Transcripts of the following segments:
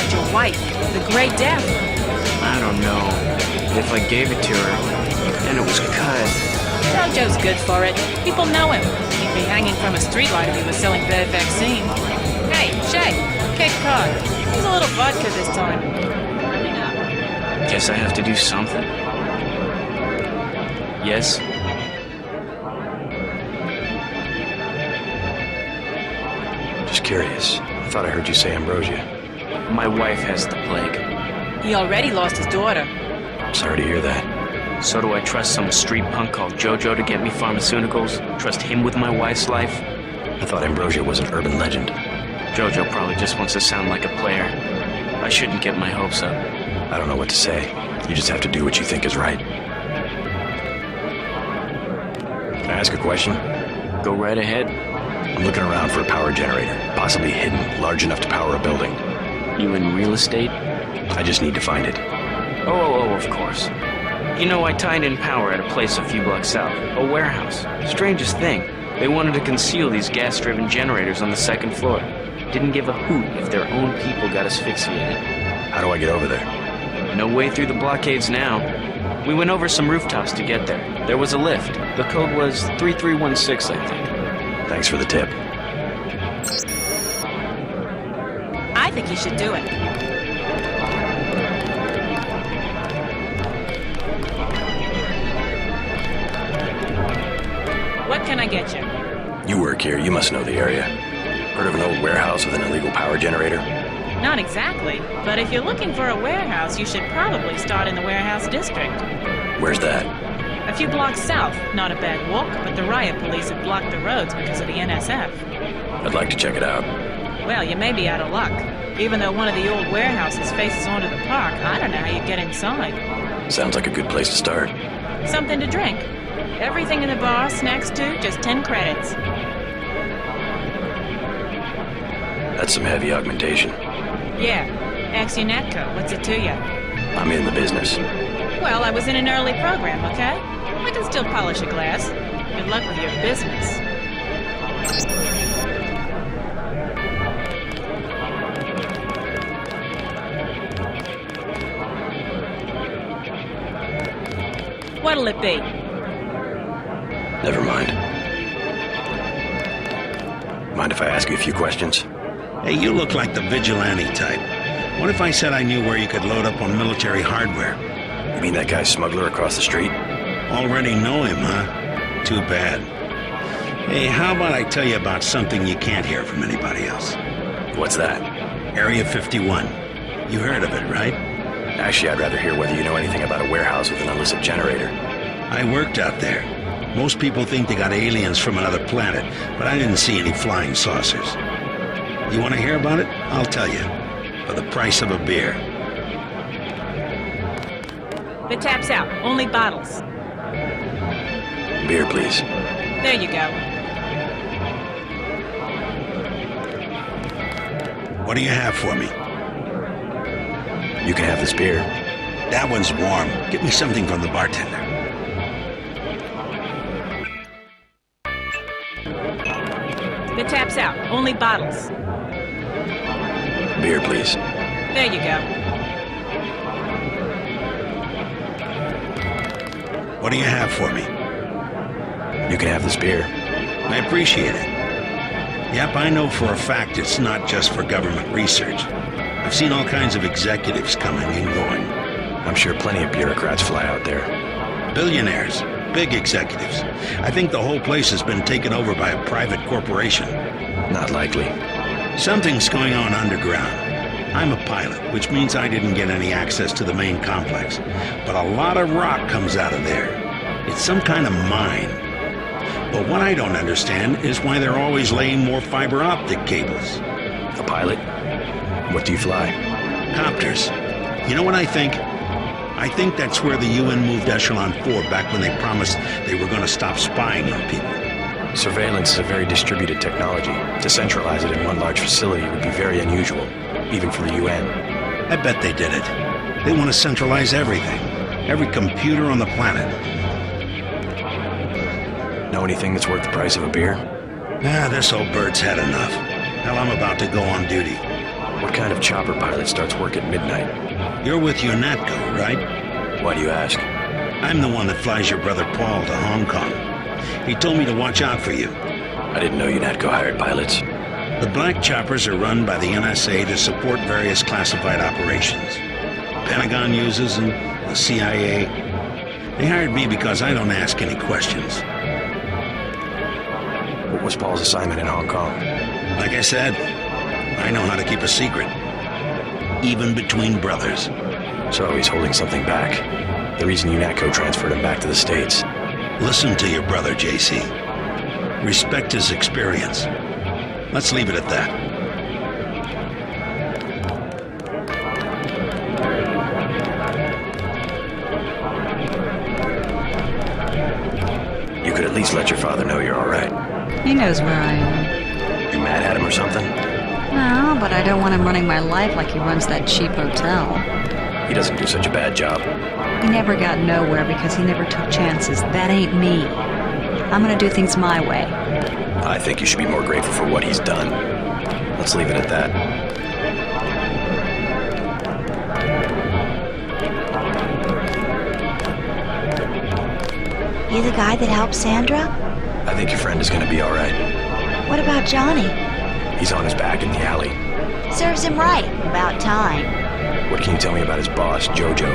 lost your wife, the Great Death. I don't know. If I gave it to her, and it was cut. Jojo's good for it. People know him. He'd be hanging from a streetlight if he was selling bad vaccine. Hey, Shay, kick card. Here's a little vodka this time. Coming up. Guess I have to do something. Yes? Just curious. I thought I heard you say Ambrosia. My wife has the plague. He already lost his daughter. Sorry to hear that. So do I trust some street punk called Jojo to get me pharmaceuticals? Trust him with my wife's life? I thought Ambrosia was an urban legend. Jojo probably just wants to sound like a player. I shouldn't get my hopes up. I don't know what to say. You just have to do what you think is right. Can I ask a question? Go right ahead. I'm looking around for a power generator, possibly hidden, large enough to power a building. You in real estate? I just need to find it. Oh, of course. You know, I tied in power at a place a few blocks south. A warehouse. Strangest thing. They wanted to conceal these gas-driven generators on the second floor. Didn't give a hoot if their own people got asphyxiated. How do I get over there? No way through the blockades now. We went over some rooftops to get there. There was a lift. The code was 3316, I think. Thanks for the tip. I think he should do it. What can I get you? You work here. You must know the area. Heard of an old warehouse with an illegal power generator? Not exactly, but if you're looking for a warehouse, you should probably start in the warehouse district. Where's that? A few blocks south. Not a bad walk, but the riot police have blocked the roads because of the NSF. I'd like to check it out. Well, you may be out of luck. Even though one of the old warehouses faces onto the park, I don't know how you get inside. Sounds like a good place to start. Something to drink. Everything in the bar, snacks too, just 10 credits. That's some heavy augmentation. Yeah. Axie Netco, what's it to you? I'm in the business. Well, I was in an early program, okay? I can still polish a glass. Good luck with your business. What'll it be? Never mind. Mind if I ask you a few questions? Hey, you look like the vigilante type. What if I said I knew where you could load up on military hardware? You mean that guy smuggler across the street? Already know him, huh? Too bad. Hey, how about I tell you about something you can't hear from anybody else? What's that? Area 51. You heard of it, right? Actually, I'd rather hear whether you know anything about a warehouse with an illicit generator. I worked out there. Most people think they got aliens from another planet, but I didn't see any flying saucers. You want to hear about it? I'll tell you. For the price of a beer. The tap's out. Only bottles. Beer, please. There you go. What do you have for me? You can have this beer. That one's warm. Get me something from the bartender. The tap's out. Only bottles. Beer, please. There you go. What do you have for me? You can have this beer. I appreciate it. Yep, I know for a fact it's not just for government research. I've seen all kinds of executives coming and going. I'm sure plenty of bureaucrats fly out there. Billionaires. Big executives. I think the whole place has been taken over by a private corporation. Not likely. Something's going on underground. I'm a pilot, which means I didn't get any access to the main complex. But a lot of rock comes out of there. It's some kind of mine. But what I don't understand is why they're always laying more fiber optic cables. A pilot? What do you fly? Copters. You know what I think? I think that's where the UN moved Echelon 4 back when they promised they were going to stop spying on people. Surveillance is a very distributed technology. To centralize it in one large facility would be very unusual, even for the UN. I bet they did it. They want to centralize everything. Every computer on the planet. Know anything that's worth the price of a beer? This old bird's had enough. Hell, I'm about to go on duty. What kind of chopper pilot starts work at midnight? You're with UNATCO, right? Why do you ask? I'm the one that flies your brother Paul to Hong Kong. He told me to watch out for you. I didn't know UNATCO hired pilots. The black choppers are run by the NSA to support various classified operations. Pentagon uses them, the CIA. They hired me because I don't ask any questions. What was Paul's assignment in Hong Kong? Like I said, I know how to keep a secret. Even between brothers. So he's holding something back. The reason UNATCO transferred him back to the States. Listen to your brother, JC. Respect his experience. Let's leave it at that. You could at least let your father know you're all right. He knows where I am. You mad at him or something? No, but I don't want him running my life like he runs that cheap hotel. He doesn't do such a bad job. He never got nowhere because he never took chances. That ain't me. I'm gonna do things my way. I think you should be more grateful for what he's done. Let's leave it at that. You the guy that helped Sandra? I think your friend is going to be all right. What about Johnny? He's on his back in the alley. Serves him right. About time. What can you tell me about his boss, Jojo?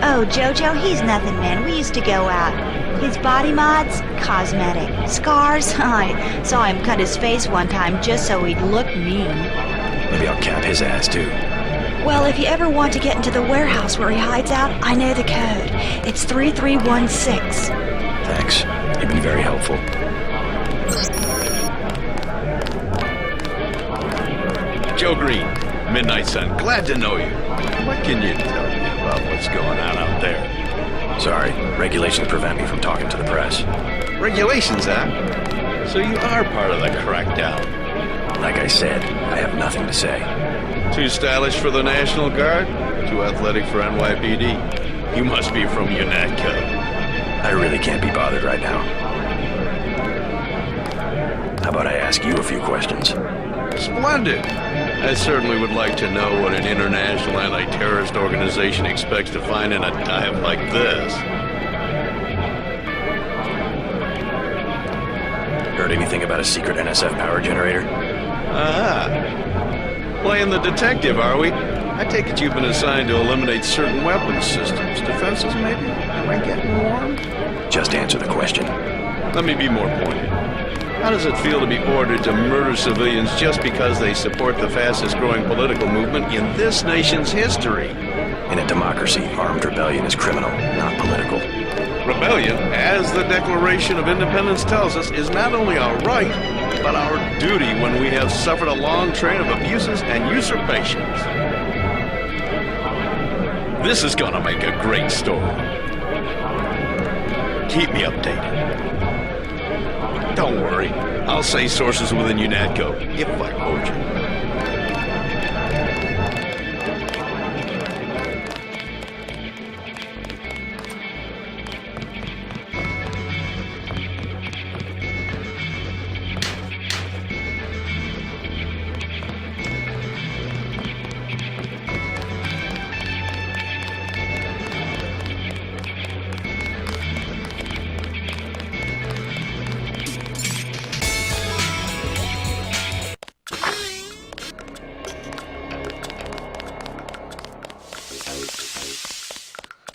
Oh, Jojo, he's nothing, man. We used to go out. His body mods? Cosmetic. Scars? I saw him cut his face one time just so he'd look mean. Maybe I'll cap his ass, too. Well, if you ever want to get into the warehouse where he hides out, I know the code. It's 3316. Thanks. You've been very helpful. Joe Green, Midnight Sun, glad to know you. What can you tell me about what's going on out there? Sorry, regulations prevent me from talking to the press. Regulations, huh? So you are part of the crackdown. Like I said, I have nothing to say. Too stylish for the National Guard? Too athletic for NYPD? You must be from UNATCO. I really can't be bothered right now. How about I ask you a few questions? Splendid. I certainly would like to know what an international anti-terrorist organization expects to find in a dive like this. Heard anything about a secret NSF power generator? Playing the detective, are we? I take it you've been assigned to eliminate certain weapons systems. Defenses, maybe? Am I getting warm? Just answer the question. Let me be more pointed. How does it feel to be ordered to murder civilians just because they support the fastest growing political movement in this nation's history? In a democracy, armed rebellion is criminal, not political. Rebellion, as the Declaration of Independence tells us, is not only our right, but our duty when we have suffered a long train of abuses and usurpations. This is gonna make a great story. Keep me updated. Don't worry, I'll say sources within UNATCO if I quote you.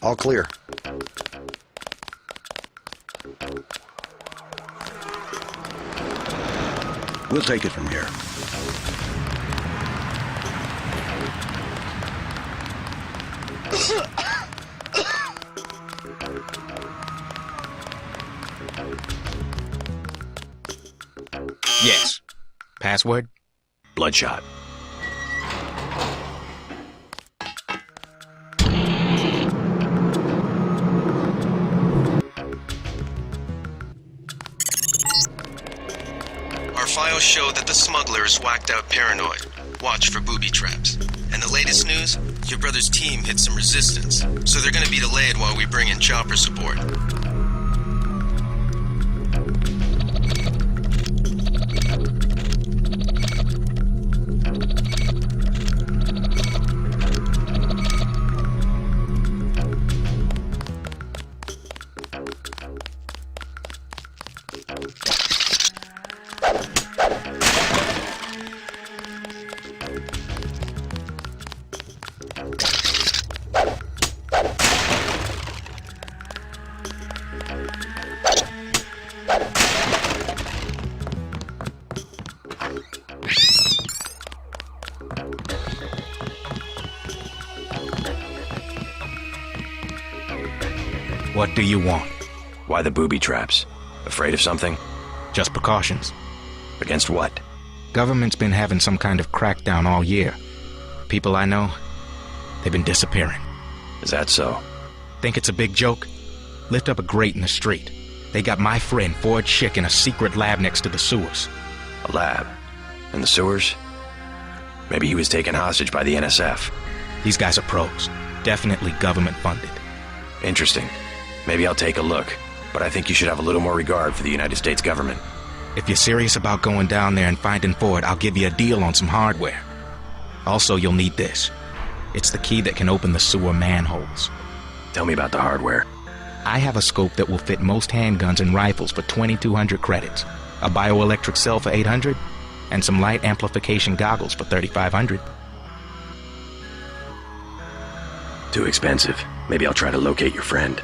All clear. We'll take it from here. Yes. Password? Bloodshot. Our files show that the smuggler is whacked out paranoid. Watch for booby traps. And the latest news? Your brother's team hit some resistance, so they're gonna be delayed while we bring in chopper support. What do you want? Why the booby traps? Afraid of something? Just precautions. Against what? Government's been having some kind of crackdown all year. People I know, they've been disappearing. Is that so? Think it's a big joke? Lift up a grate in the street. They got my friend Ford Schick in a secret lab next to the sewers. A lab? In the sewers? Maybe he was taken hostage by the NSF. These guys are pros. Definitely government funded. Interesting. Maybe I'll take a look. But I think you should have a little more regard for the United States government. If you're serious about going down there and finding Ford, I'll give you a deal on some hardware. Also, you'll need this. It's the key that can open the sewer manholes. Tell me about the hardware. I have a scope that will fit most handguns and rifles for 2,200 credits, a bioelectric cell for 800, and some light amplification goggles for 3,500. Too expensive. Maybe I'll try to locate your friend.